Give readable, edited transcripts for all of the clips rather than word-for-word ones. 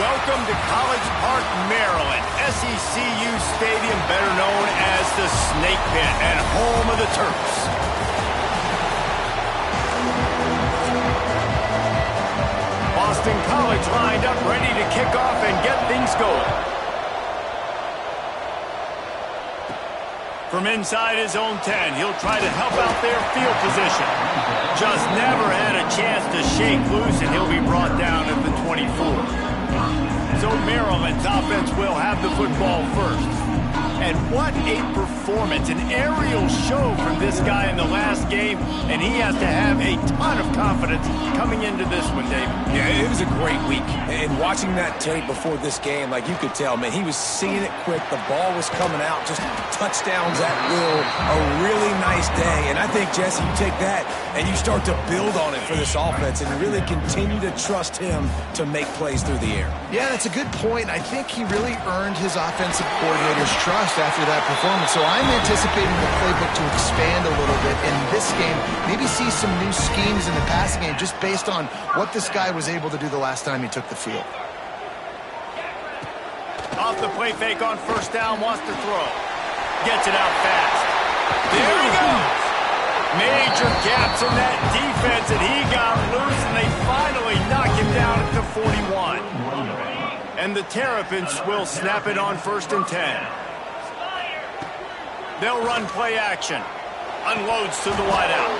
Welcome to College Park, Maryland, SECU Stadium, better known as the Snake Pit and home of the Terps. Boston College lined up, ready to kick off and get things going. From inside his own 10, he'll try to help out their field position. Just never had a chance to shake loose, and he'll be brought down at the 24. So Maryland's offense will have the football first. And what a performance, an aerial show from this guy in the last game, and he has to have a ton of confidence coming into this one, David. Yeah, it was a great week. And watching that tape before this game, like you could tell, man, he was seeing it quick. The ball was coming out, just touchdowns at will. A really nice day. And I think, Jesse, you take that and you start to build on it for this offense and really continue to trust him to make plays through the air. Yeah, that's a good point. I think he really earned his offensive coordinator's trust after that performance. So I'm anticipating the playbook to expand a little bit in this game, maybe see some new schemes in the passing game just based on what this guy was able to do the last time he took the field. Off the play fake on first down, wants to throw. Gets it out fast. There he goes. Major gaps in that defense, and he got loose, and they finally knock him down at the 41. And the Terrapins will snap it on 1st and 10. They'll run play action. Unloads to the wideout.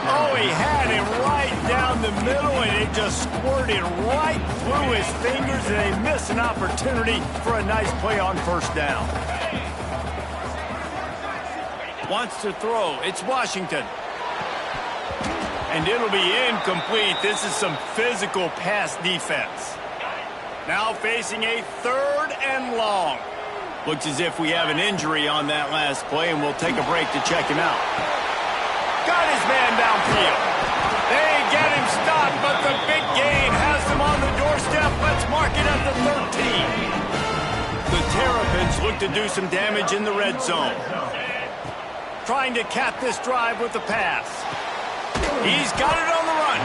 Oh, he had him right down the middle, and it just squirted right through his fingers, and they miss an opportunity for a nice play on first down. Wants to throw. It's Washington. And it'll be incomplete. This is some physical pass defense. Now facing a 3rd and long. Looks as if we have an injury on that last play, and we'll take a break to check him out. Got his man downfield. They get him stopped, but the big gain has him on the doorstep. Let's mark it at the 13. The Terrapins look to do some damage in the red zone. Trying to cap this drive with the pass. He's got it on the run.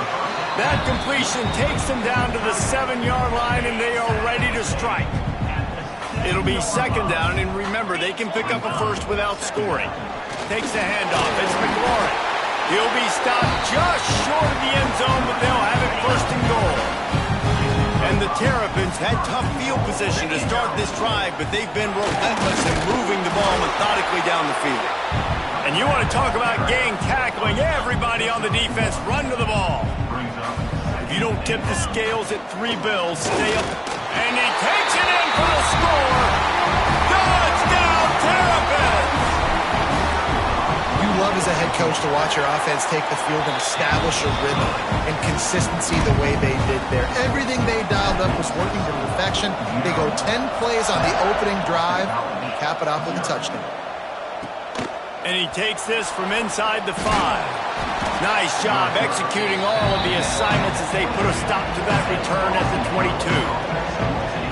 That completion takes them down to the 7-yard line, and they are ready to strike. It'll be 2nd down, and remember, they can pick up a first without scoring. Takes the handoff. It's McLaurin. He'll be stopped just short of the end zone, but they'll have it 1st and goal. And the Terrapins had tough field position to start this drive, but they've been relentless in moving the ball methodically down the field. And you want to talk about gang tackling, everybody on the defense run to the ball. If you don't tip the scales at 3 bills, stay up. And he takes it in for the score. Touchdown, Terrapins! You love as a head coach to watch your offense take the field and establish a rhythm and consistency the way they did there. Everything they dialed up was working to perfection. They go 10 plays on the opening drive and cap it off with a touchdown. And he takes this from inside the 5. Nice job executing all of the assignments as they put a stop to that return at the 22.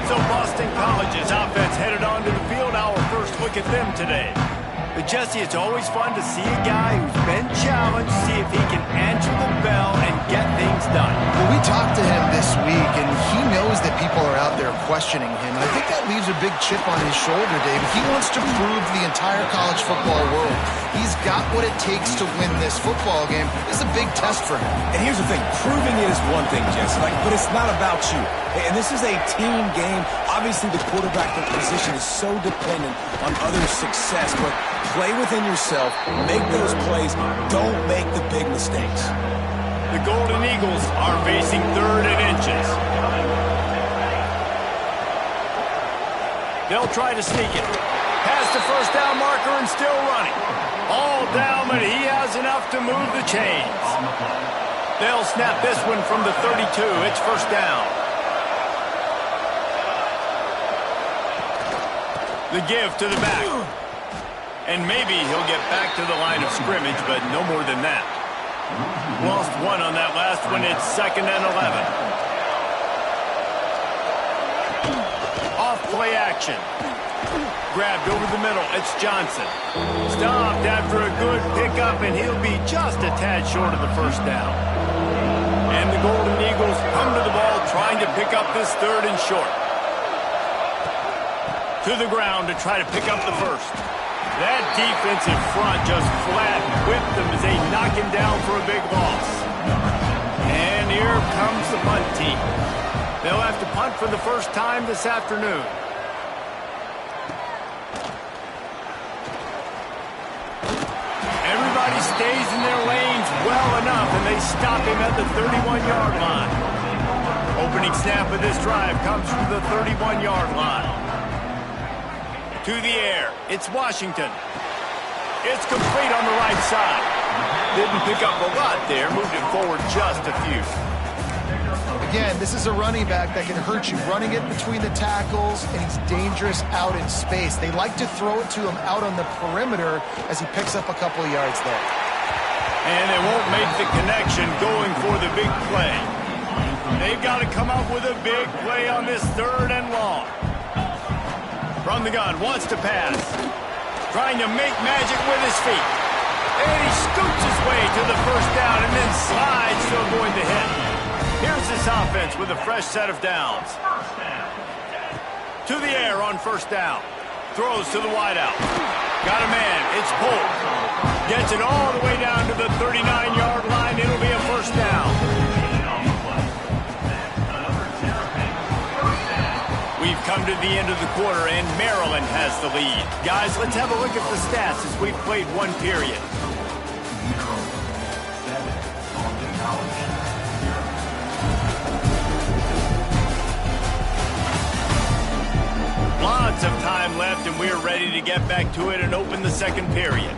So Boston College's offense headed onto the field. Our first look at them today. But Jesse, it's always fun to see a guy who's been challenged, see if he can answer the bell and get things done. Well, we talked to him this week, and he knows that people are out there questioning him. And I think that leaves a big chip on his shoulder, David. He wants to prove to the entire college football world he's got what it takes to win this football game. This is a big test for him. And here's the thing. Proving it is one thing, Jesse, but it's not about you. And this is a team game. Obviously, the quarterback position is so dependent on others' success, but play within yourself, make those plays, don't make the big mistakes. The Golden Eagles are facing 3rd and inches. They'll try to sneak it. Past the first down marker and still running. All down, but he has enough to move the chains. They'll snap this one from the 32. It's 1st down. The give to the back. And maybe he'll get back to the line of scrimmage, but no more than that. Lost 1 on that last one. It's 2nd and 11. Off play action. Grabbed over the middle. It's Johnson. Stopped after a good pickup, and he'll be just a tad short of the 1st down. And the Golden Eagles come to the ball trying trying to pick up this third and short. To the ground to try to pick up the first. That defensive front just flat whipped them as they knock him down for a big loss. And here comes the punt team. They'll have to punt for the first time this afternoon. Everybody stays in their lanes well enough, and they stop him at the 31-yard line. Opening snap of this drive comes from the 31-yard line. To the air, it's Washington. It's complete on the right side. Didn't pick up a lot there, moved it forward just a few. Again, this is a running back that can hurt you, running it between the tackles, and he's dangerous out in space. They like to throw it to him out on the perimeter as he picks up a couple of yards there. And they won't make the connection going for the big play. They've got to come up with a big play on this third and long. From the gun, wants to pass. Trying to make magic with his feet. And he scoots his way to the first down and then slides to avoid the hit. Here's this offense with a fresh set of downs. To the air on first down. Throws to the wideout. Got a man. It's Polk. Gets it all the way down to the 39-yard line. It'll be a first down. We've come to the end of the quarter, and Maryland has the lead. Guys, let's have a look at the stats as we've played one period. Lots of time left, and we're ready to get back to it and open the second period.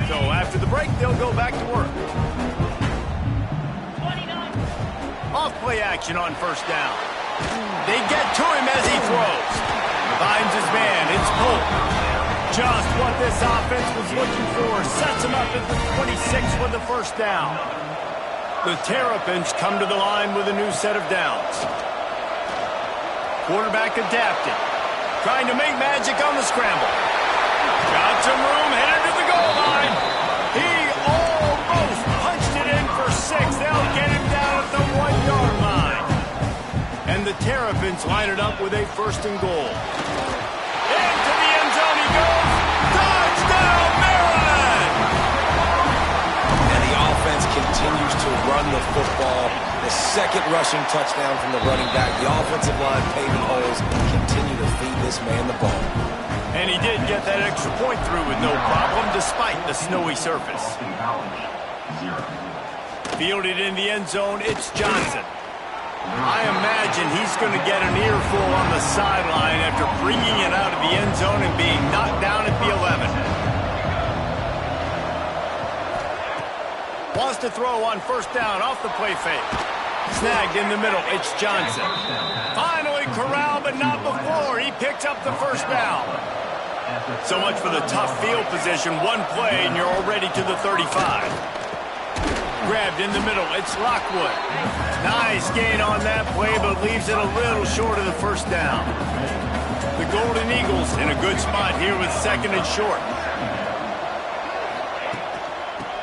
So after the break, they'll go back to work. Off-play action on first down. They get to him as he throws. Finds his man. It's Polk. Just what this offense was looking for. Sets him up at the 26 for the first down. The Terrapins come to the line with a new set of downs. Quarterback adapted. Trying to make magic on the scramble. Got some room, headed to the goal line. He almost punched it in for 6. They'll get him down at the 1-yard line. And the Terrapins line it up with a first and goal. Into the end zone he goes. Touchdown, Maryland! And the offense continues to run the football. The second rushing touchdown from the running back. The offensive line paving holes. Continue to feed this man the ball. And he did get that extra point through with no problem, despite the snowy surface. Fielded in the end zone, it's Johnson. I imagine he's going to get an earful on the sideline after bringing it out of the end zone and being knocked down at the 11. Wants to throw on first down off the play fake. Snagged in the middle, it's Johnson. Finally corralled, but not before. He picks up the first down. So much for the tough field position. One play, and you're already to the 35. Grabbed in the middle, it's Lockwood. Nice gain on that play, but leaves it a little short of the first down. The Golden Eagles in a good spot here with second and short.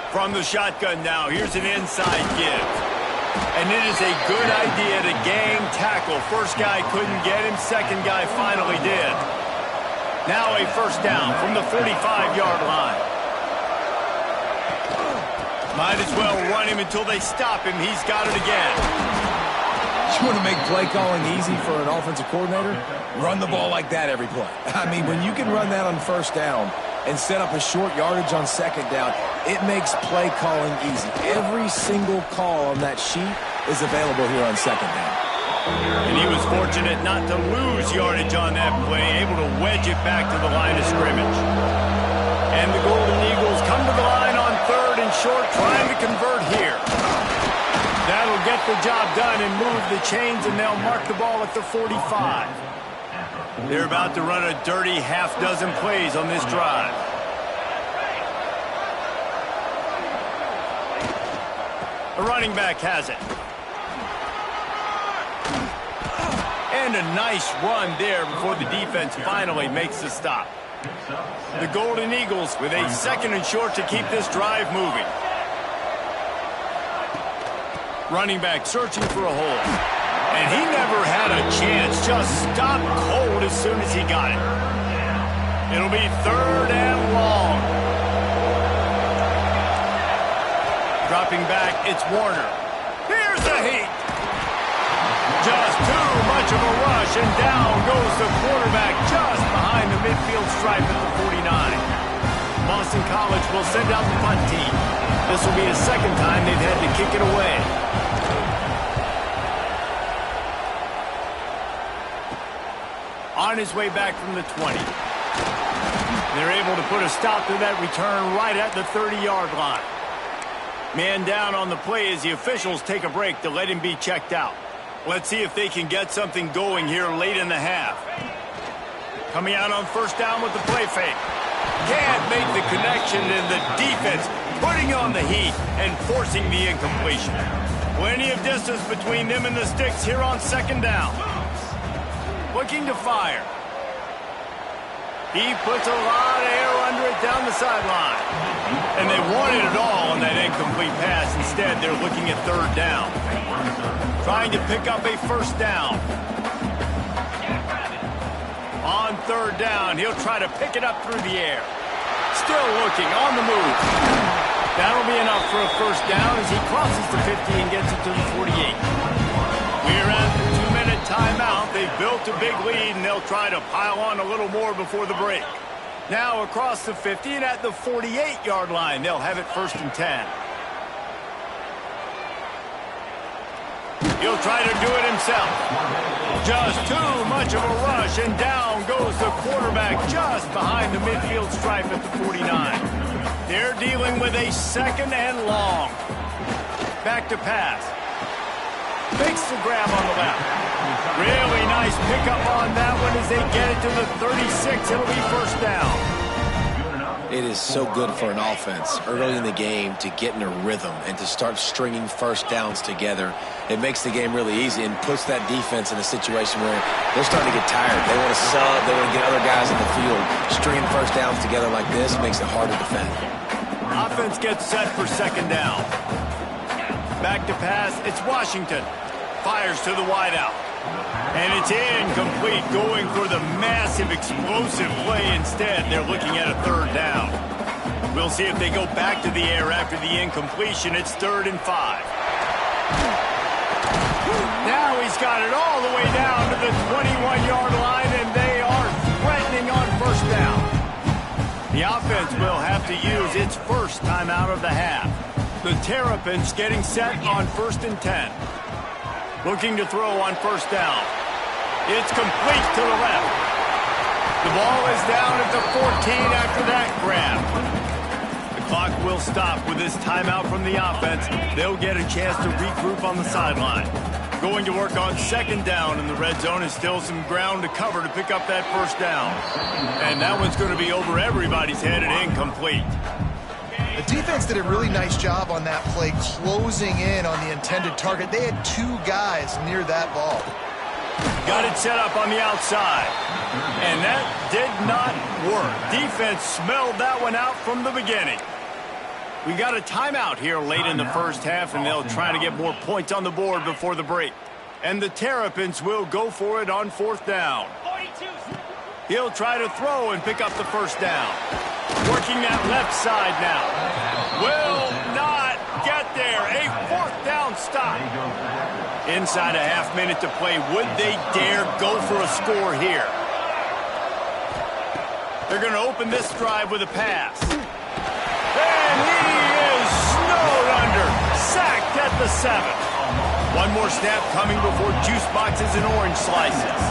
From the shotgun now, here's an inside give. And it is a good idea to gang tackle. First guy couldn't get him, second guy finally did. Now a first down from the 45-yard line. Might as well run him until they stop him. He's got it again. You want to make play calling easy for an offensive coordinator? Run the ball like that every play. I mean, when you can run that on first down and set up a short yardage on second down, it makes play calling easy. Every single call on that sheet is available here on second down. And he was fortunate not to lose yardage on that play, able to wedge it back to the line of scrimmage. And the Golden Eagles come to the line on third and short, trying to convert here. That'll get the job done and move the chains, and they'll mark the ball at the 45. They're about to run a dirty half-dozen plays on this drive. The running back has it. And a nice run there before the defense finally makes the stop. The Golden Eagles with a second and short to keep this drive moving. Running back searching for a hole. And he never had a chance. Just stopped cold as soon as he got it. It'll be 3rd and long. Dropping back, it's Warner. Here's the heat. Just too much of a rush, and down goes the quarterback just behind the midfield stripe at the 49. Boston College will send out the punt team. This will be the 2nd time they've had to kick it away. On his way back from the 20. They're able to put a stop to that return right at the 30-yard line. Man down on the play as the officials take a break to let him be checked out. Let's see if they can get something going here late in the half. Coming out on 1st down with the play fake. Can't make the connection, and the defense putting on the heat and forcing the incompletion. Plenty of distance between them and the sticks here on 2nd down. Looking to fire. He puts a lot of air under it down the sideline. And they wanted it all on that incomplete pass. Instead, they're looking at 3rd down. Trying to pick up a 1st down. On 3rd down, he'll try to pick it up through the air. Still looking, on the move. That'll be enough for a 1st down as he crosses the 50 and gets it to the 48. We're at the 2-minute timeout. They've built a big lead, and they'll try to pile on a little more before the break. Now across the 50 and at the 48-yard line, they'll have it 1st and 10. He'll try to do it himself. Just too much of a rush, and down goes the quarterback just behind the midfield stripe at the 49. They're dealing with a 2nd and long. Back to pass. Makes the grab on the left. Really nice pickup on that one as they get it to the 36. It'll be 1st down. It is so good for an offense early in the game to get in a rhythm and to start stringing 1st downs together. It makes the game really easy and puts that defense in a situation where they're starting to get tired. They want to sub. They want to get other guys in the field. Stringing 1st downs together like this makes it hard to defend. Offense gets set for 2nd down. Back to pass. It's Washington. Fires to the wideout. And it's incomplete, going for the massive, explosive play instead. They're looking at a 3rd down. We'll see if they go back to the air after the incompletion. It's 3rd and 5. Now he's got it all the way down to the 21-yard line, and they are threatening on 1st down. The offense will have to use its 1st timeout of the half. The Terrapins getting set on 1st and 10. Looking to throw on 1st down. It's complete to the left. The ball is down at the 14 after that grab. The clock will stop with this timeout from the offense. They'll get a chance to regroup on the sideline. Going to work on 2nd down in the red zone is still some ground to cover to pick up that 1st down. And that one's going to be over everybody's head and incomplete. The defense did a really nice job on that play, closing in on the intended target. They had 2 guys near that ball. Got it set up on the outside. And that did not work. Defense smelled that one out from the beginning. We got a timeout here late in the 1st half, and they'll try to get more points on the board before the break. And the Terrapins will go for it on 4th down. He'll try to throw and pick up the 1st down. Working that left side now. Will not get there. A 4th down stop. Inside a half minute to play. Would they dare go for a score here? They're going to open this drive with a pass. And he is snowed under. Sacked at the 7. One more snap coming before juice boxes and orange slices.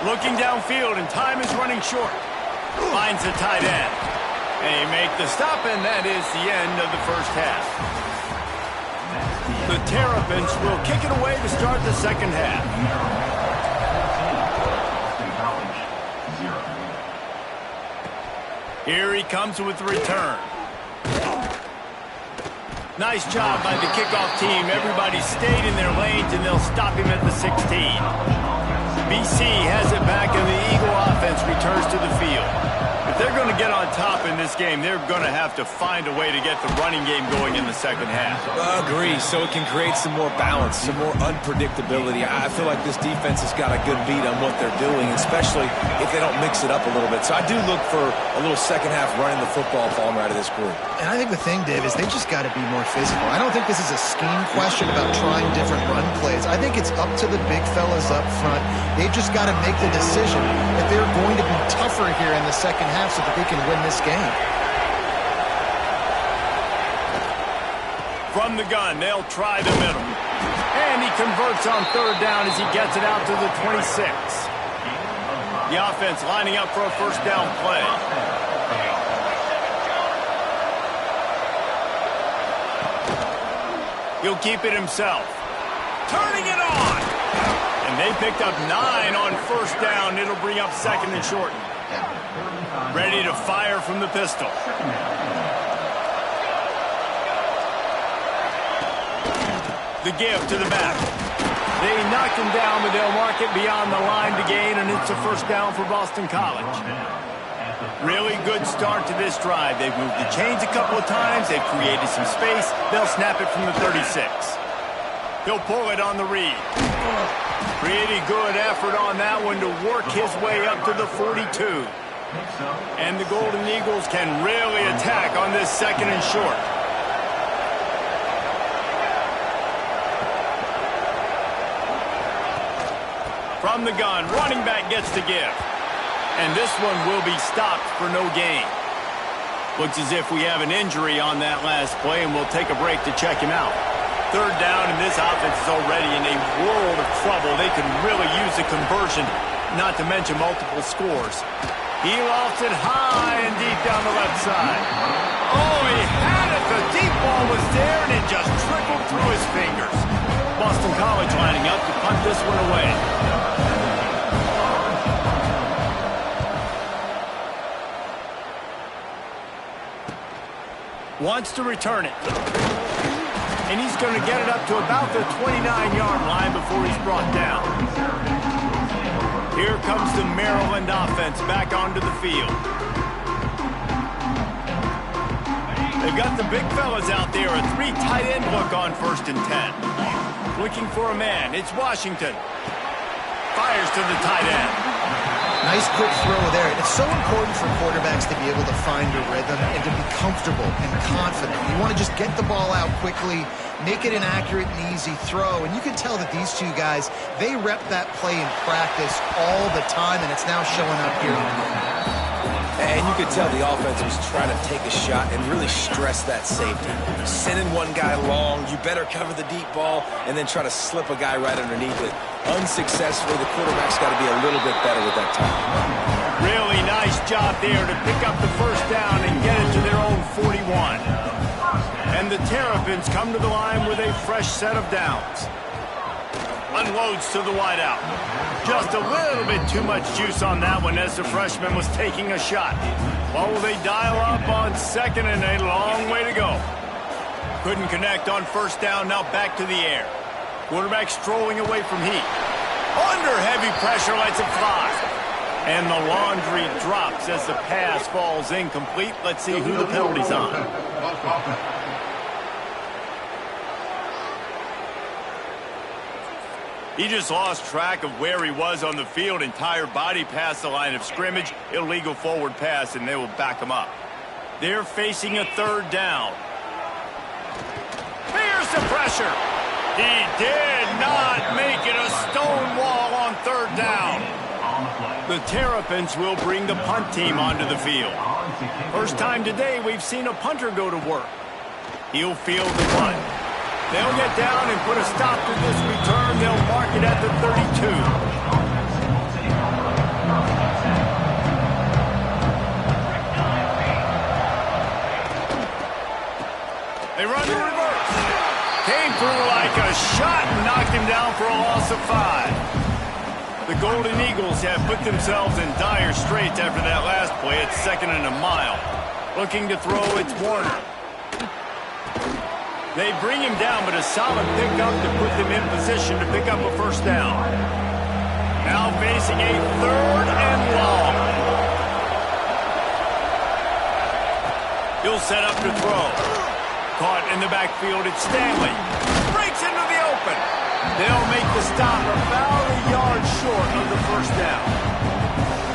Looking downfield, and time is running short. Finds the tight end. They make the stop, and that is the end of the 1st half. The Terrapins will kick it away to start the 2nd half. Here he comes with the return. Nice job by the kickoff team. Everybody stayed in their lanes, and they'll stop him at the 16. BC has it back, and the Eagle offense returns to the field. The they're going to get on top in this game, they're going to have to find a way to get the running game going in the second half. Agree, so it can create some more balance, some more unpredictability. I feel like this defense has got a good beat on what they're doing, especially if they don't mix it up a little bit. So I do look for a little second half running the football falling right of this group. And I think the thing, Dave, is they just got to be more physical. I don't think this is a scheme question about trying different run plays. I think it's up to the big fellas up front. They've just got to make the decision that they're going to be tougher here in the second half so that they can win this game. From the gun, they'll try the middle. And he converts on third down as he gets it out to the 26. The offense lining up for a first down play. He'll keep it himself. Turning it on! And they picked up 9 on first down. It'll bring up second and short. Ready to fire from the pistol. The give to the back. They knock him down, but they'll mark it beyond the line to gain, and it's a first down for Boston College. Really good start to this drive. They've moved the chains a couple of times. They've created some space. They'll snap it from the 36. He'll pull it on the read. Pretty good effort on that one to work his way up to the 42. And the Golden Eagles can really attack on this second and short. From the gun, running back gets to give. And this one will be stopped for no gain. Looks as if we have an injury on that last play, and we'll take a break to check him out. Third down, and this offense is already in a world of trouble. They can really use a conversion, not to mention multiple scores. He lofts it high and deep down the left side. Oh, he had it. The deep ball was there, and it just trickled through his fingers. Boston College lining up to punt this one away. Wants to return it. And he's going to get it up to about the 29-yard line before he's brought down. Here comes the Maryland offense back onto the field. They've got the big fellas out there. A 3 tight end look on 1st and 10. Looking for a man. It's Washington. Fires to the tight end. Nice quick throw there. It's so important for quarterbacks to be able to find a rhythm and to be comfortable and confident. You want to just get the ball out quickly, make it an accurate and easy throw. And you can tell that these two guys, they rep that play in practice all the time, and it's now showing up here. And you could tell the offense was trying to take a shot and really stress that safety. Sending one guy long, you better cover the deep ball, and then try to slip a guy right underneath it. Unsuccessfully, the quarterback's got to be a little bit better with that time. Really nice job there to pick up the first down and get it to their own 41. And the Terrapins come to the line with a fresh set of downs. Unloads to the wideout. Just a little bit too much juice on that one as the freshman was taking a shot. Well, will they dial up on second and a long way to go? Couldn't connect on first down, now back to the air. Quarterback strolling away from heat. Under heavy pressure, lets it fly. And the laundry drops as the pass falls incomplete. Let's see who the penalty's on. He just lost track of where he was on the field. Entire body past the line of scrimmage. Illegal forward pass, and they will back him up. They're facing a third down. Here's the pressure. He did not make it a stone wall on third down. The Terrapins will bring the punt team onto the field. First time today we've seen a punter go to work. He'll field the punt. They'll get down and put a stop to this return. They'll mark it at the 32. They run the reverse. Came through like a shot and knocked him down for a loss of 5. The Golden Eagles have put themselves in dire straits after that last play. It's 2nd and a mile. Looking to throw, it's Warner. They bring him down, but a solid pickup to put them in position to pick up a first down. Now facing a 3rd and long. He'll set up to throw. Caught in the backfield, it's Stanley. Breaks into the open. They'll make the stop about a yard short of the first down.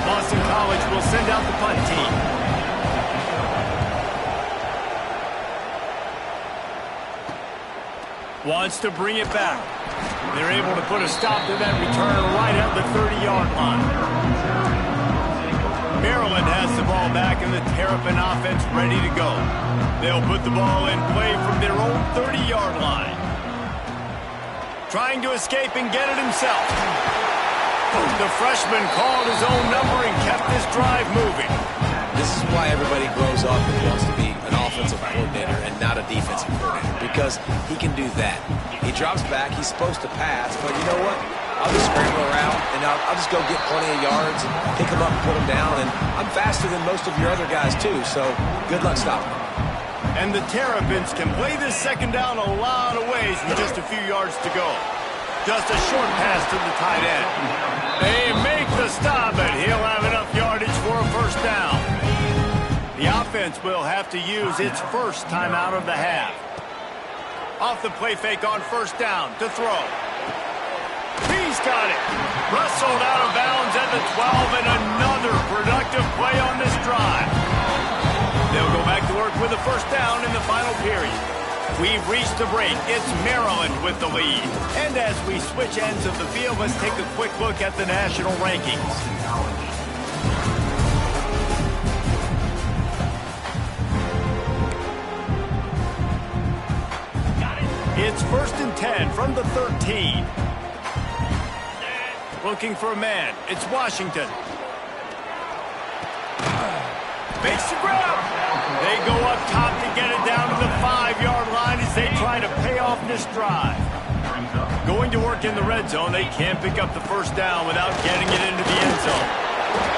Boston College will send out the punt team. Wants to bring it back. They're able to put a stop to that return right at the 30-yard line. Maryland has the ball back and the Terrapin offense ready to go. They'll put the ball in play from their own 30-yard line. Trying to escape and get it himself. The freshman called his own number and kept this drive moving. This is why everybody grows up and wants to be an offensive coordinator and not a defensive coordinator, because he can do that. He drops back, he's supposed to pass, but you know what? I'll just scramble around, and I'll just go get plenty of yards and pick them up and put them down, and I'm faster than most of your other guys, too, so good luck stopping them. And the Terrapins can play this second down a lot of ways with just a few yards to go. Just a short pass to the tight end. They make the stop, and he'll have enough yardage for a first down. The offense will have to use its first timeout of the half. Off the play fake on first down to throw. He's got it. Rustled out of bounds at the 12, and another productive play on this drive. They'll go back to work with a first down in the final period. We've reached the break. It's Maryland with the lead. And as we switch ends of the field, let's take a quick look at the national rankings. It's 1st and 10 from the 13. Looking for a man. It's Washington. Makes the grab. They go up top to get it down to the 5-yard line as they try to pay off this drive. Going to work in the red zone. They can't pick up the first down without getting it into the end zone.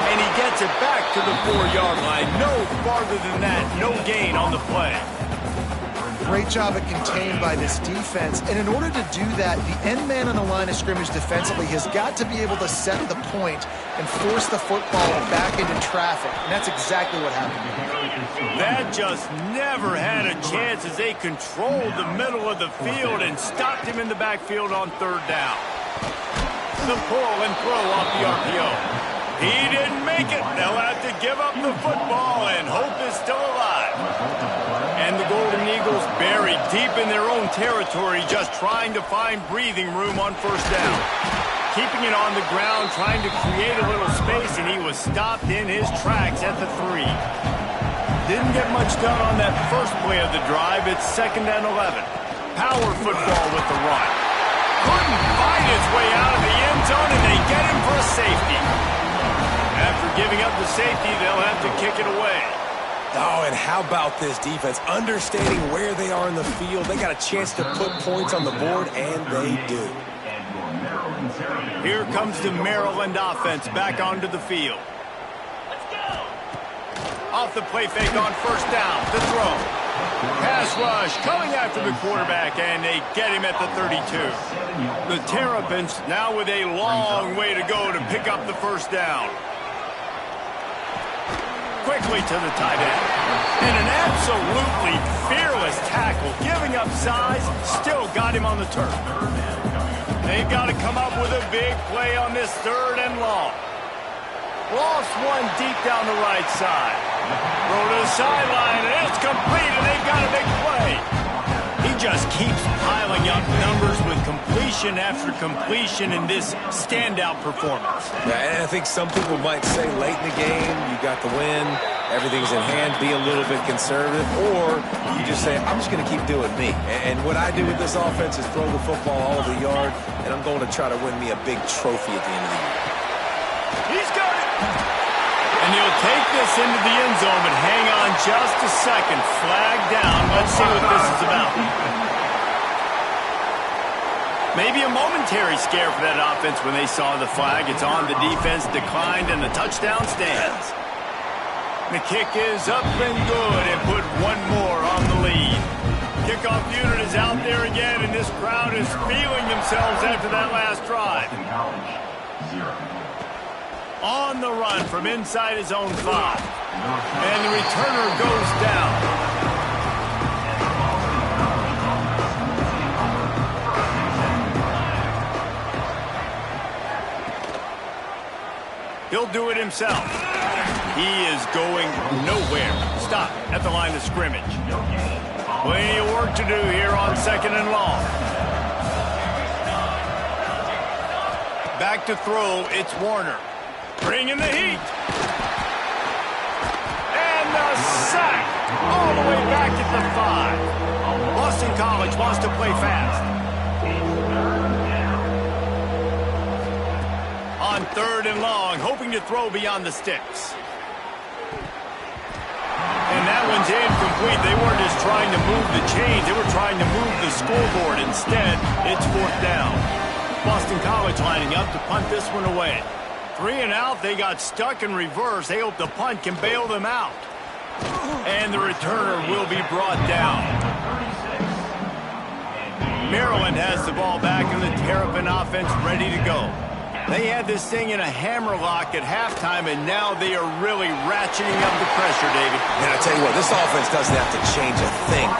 And he gets it back to the 4-yard line. No farther than that. No gain on the play. Great job at contained by this defense. And in order to do that, the end man on the line of scrimmage defensively has got to be able to set the point and force the football back into traffic. And that's exactly what happened here. That just never had a chance as they controlled the middle of the field and stopped him in the backfield on third down. The pull and throw off the RPO. He didn't make it. They'll have to give up the football, and hope is still alive. And the Golden Eagles buried deep in their own territory, just trying to find breathing room on first down. Keeping it on the ground, trying to create a little space, and he was stopped in his tracks at the 3. Didn't get much done on that first play of the drive. It's 2nd and 11. Power football with the run. Couldn't find his way out of the end zone, and they get him for a safety. After giving up the safety, they'll have to kick it away. Oh, and how about this defense? Understanding where they are in the field. They got a chance to put points on the board, and they do. Here comes the Maryland offense back onto the field. Off the play fake on first down, the throw. Pass rush coming after the quarterback, and they get him at the 32. The Terrapins now with a long way to go to pick up the first down. Quickly to the tight end. And an absolutely fearless tackle, giving up size, still got him on the turf. They've got to come up with a big play on this 3rd and long. Lost one deep down the right side. Throw to the sideline, and it's complete, and they've got a big play. He just keeps piling up numbers with completion after completion in this standout performance. Yeah, and I think some people might say late in the game, you got the win, everything's in hand, be a little bit conservative, or you just say, I'm just going to keep doing me. And what I do with this offense is throw the football all over the yard, and I'm going to try to win me a big trophy at the end of the year. He's got it! And he'll take this into the end zone, but hang on just a second. Flag down. Let's see what this is about. Maybe a momentary scare for that offense when they saw the flag. It's on. The defense declined, and the touchdown stands. The kick is up and good, and put one more on the lead. Kickoff unit is out there again, and this crowd is feeling themselves after that last drive. On the run from inside his own 5. And the returner goes down. He'll do it himself. He is going nowhere. Stop at the line of scrimmage. Plenty of work to do here on 2nd and long. Back to throw, it's Warner. Bringing the heat. And the sack. All the way back at the 5. Boston College wants to play fast. On 3rd and long, hoping to throw beyond the sticks. And that one's incomplete. They weren't just trying to move the chains. They were trying to move the scoreboard. Instead, it's 4th down. Boston College lining up to punt this one away. 3 and out. They got stuck in reverse. They hope the punt can bail them out. And the returner will be brought down. Maryland has the ball back and the Terrapin offense ready to go. They had this thing in a hammerlock at halftime, and now they are really ratcheting up the pressure, David. And I tell you what, this offense doesn't have to change a thing.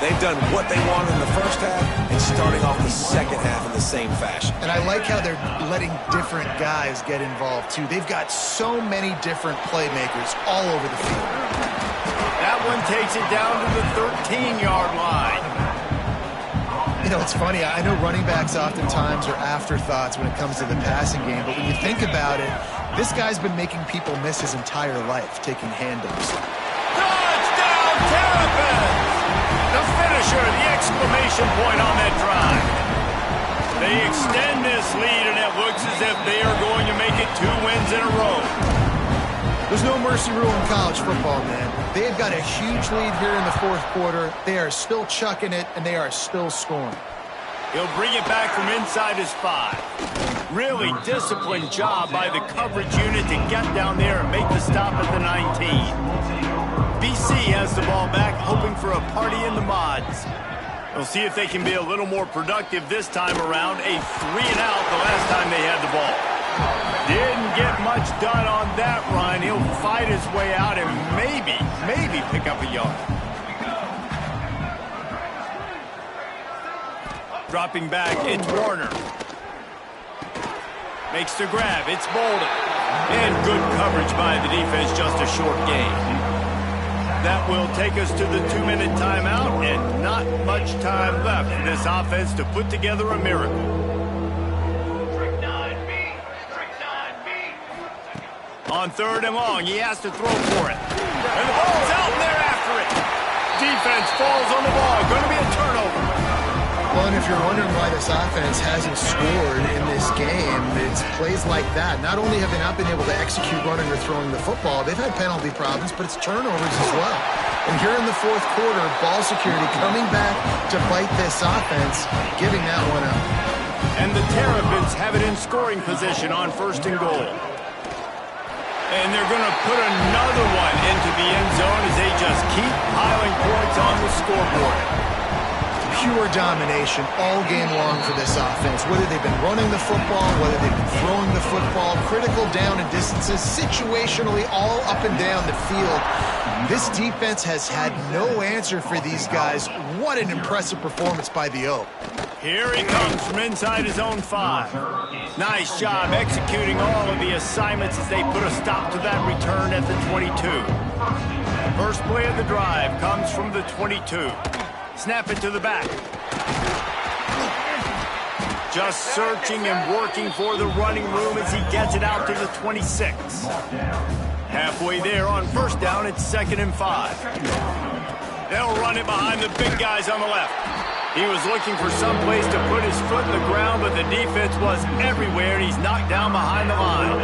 They've done what they wanted in the first half and starting off the second half in the same fashion. And I like how they're letting different guys get involved, too. They've got so many different playmakers all over the field. That one takes it down to the 13-yard line. You know, it's funny. I know running backs oftentimes are afterthoughts when it comes to the passing game, but when you think about it, this guy's been making people miss his entire life taking handoffs. Touchdown, Terrapins! The finisher, the exclamation point on that drive. They extend this lead, and it looks as if they are going to make it 2 wins in a row. There's no mercy rule in college football, man. They've got a huge lead here in the 4th quarter. They are still chucking it, and they are still scoring. He'll bring it back from inside his 5. Really disciplined job by the coverage unit to get down there and make the stop at the 19. BC has the ball back, hoping for a party in the mods. We'll see if they can be a little more productive this time around. A 3 and out the last time they had the ball. Didn't get much done on that run. He'll fight his way out and maybe pick up a yard. Dropping back, it's Warner. Makes the grab, it's Bolden. And good coverage by the defense, just a short gain. That will take us to the 2-minute timeout, and not much time left for this offense to put together a miracle. On 3rd and long, he has to throw for it. And the ball's out, and they're after it. Defense falls on the ball. Going to be a turnover. Well, and if you're wondering why this offense hasn't scored in this game, it's plays like that. Not only have they not been able to execute running or throwing the football, they've had penalty problems, but it's turnovers as well. And here in the 4th quarter, ball security coming back to bite this offense, giving that one up. And the Terrapins have it in scoring position on 1st and goal. And they're going to put another one into the end zone as they just keep piling points on the scoreboard. Pure domination all game long for this offense. Whether they've been running the football, whether they've been throwing the football, critical down and distances, situationally all up and down the field. This defense has had no answer for these guys. What an impressive performance by the Oak. Here he comes from inside his own 5. Nice job executing all of the assignments as they put a stop to that return at the 22. First play of the drive comes from the 22. Snap it to the back. Just searching and working for the running room as he gets it out to the 26. Halfway there on 1st down, it's 2nd and 5. They'll run it behind the big guys on the left. He was looking for some place to put his foot in the ground, but the defense was everywhere, and he's knocked down behind the line.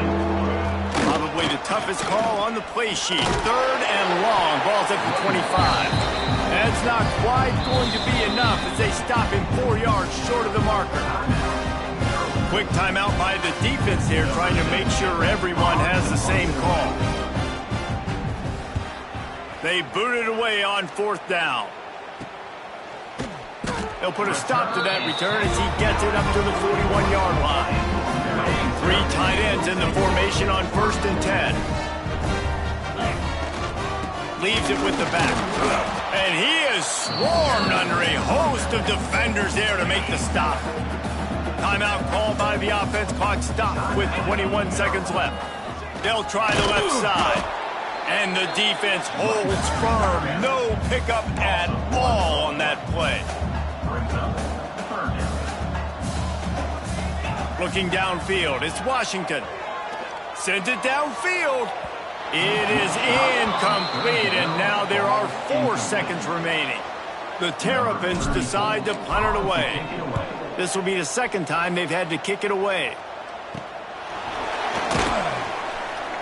Probably the toughest call on the play sheet. 3rd and long. Ball's at the 25. That's not quite going to be enough as they stop him 4 yards short of the marker. Quick timeout by the defense here, trying to make sure everyone has the same call. They boot it away on 4th down. They'll put a stop to that return as he gets it up to the 41-yard line. 3 tight ends in the formation. formation on 1st and 10. Leaves it with the back. And he is swarmed under a host of defenders there to make the stop. Timeout called by the offense. Clock stopped with 21 seconds left. They'll try the left side. And the defense holds firm. No pickup at all on that play. Looking downfield, it's Washington. Sent it downfield. It is incomplete, and now there are 4 seconds remaining. The Terrapins decide to punt it away. This will be the second time they've had to kick it away.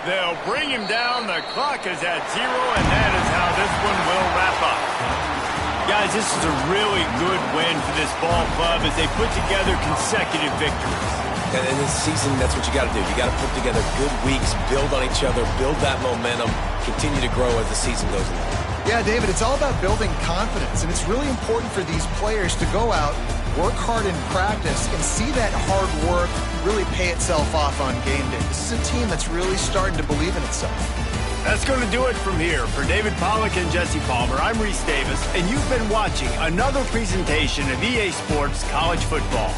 They'll bring him down. The clock is at 0, and that is how this one will wrap up. Guys, this is a really good win for this ball club as they put together consecutive victories. And in this season, that's what you got to do. You got to put together good weeks, build on each other, build that momentum, continue to grow as the season goes along. Yeah, David, it's all about building confidence, and it's really important for these players to go out, work hard in practice, and see that hard work really pay itself off on game day. This is a team that's really starting to believe in itself. That's going to do it from here. For David Pollack and Jesse Palmer, I'm Reese Davis, and you've been watching another presentation of EA Sports College Football.